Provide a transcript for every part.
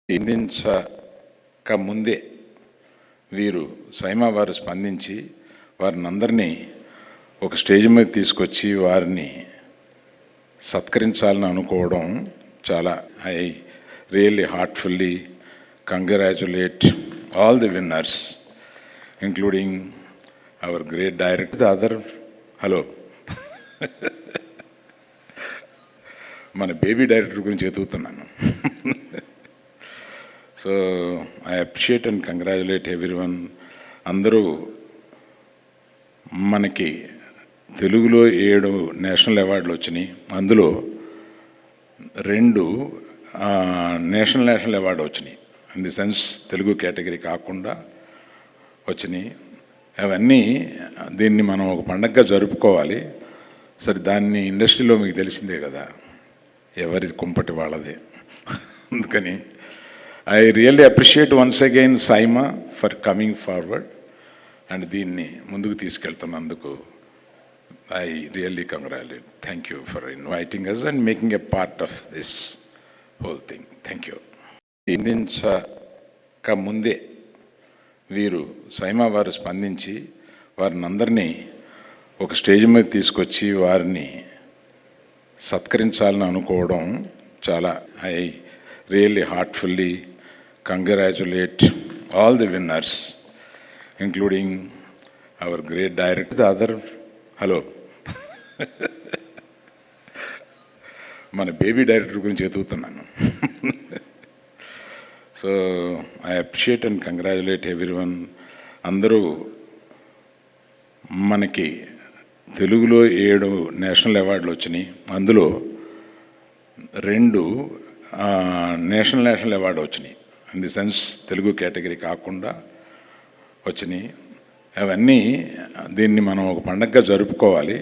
స్పందించక ముందే వీరు సైమా వారు స్పందించి వారిని అందరినీ ఒక స్టేజ్ మీద తీసుకొచ్చి వారిని సత్కరించాలని అనుకోవడం చాలా I really heartfully congratulate all the winners including our great director the other hello మన బేబీ డైరెక్టర్ గురించి ఎదుగుతున్నాను. So I appreciate and congratulate everyone. అందరూ మనకి తెలుగులో 7 నేషనల్ అవార్డులు వచ్చినాయి. అందులో 2 నేషనల్ అవార్డు వచ్చినాయి. In the sense Telugu category కాకుండా వచ్చినాయి. అవన్నీ దీన్ని మనం ఒక పండగగా జరుపుకోవాలి. సరే, దాన్ని ఇండస్ట్రీలో మీకు తెలిసిందే కదా, ఎవరి కుంపటి వాళ్ళదే. అందుకని I really appreciate once again SIIMA for coming forward and దీన్ని ముందుకు తీసుకెళ్తున్నందుకు I really congratulate. Thank you for inviting us and making a part of this whole thing. Thank you. స్పందించక ముందే వీరు సైమా వారు స్పందించి వారిని అందరినీ ఒక స్టేజ్ మీద తీసుకొచ్చి వారిని సత్కరించాలని అనుకోవడం చాలా I really heartfully congratulate all the winners including our great director the other hello మన బేబీ డైరెక్టర్ గురించి ఎదుగుతున్నాను. So I appreciate and congratulate everyone. అందరూ మనకి తెలుగులో 7 నేషనల్ అవార్డులు వచ్చినాయి. అందులో 2 నేషనల్ అవార్డు వచ్చినాయి. In the sense Telugu category కాకుండా వచ్చినాయి. అవన్నీ దీన్ని మనం ఒక పండగగా జరుపుకోవాలి.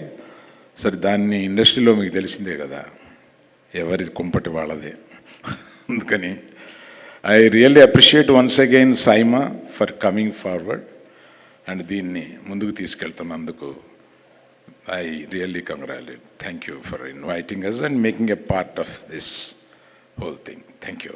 సరే, దాన్ని ఇండస్ట్రీలో మీకు తెలిసిందే కదా, ఎవరి కుంపటి వాళ్ళదే. అందుకని I really appreciate once again SIIMA for coming forward and దీన్ని ముందుకు తీసుకెళ్తున్నందుకు I really congratulate. Thank you for inviting us and making a part of this whole thing. Thank you.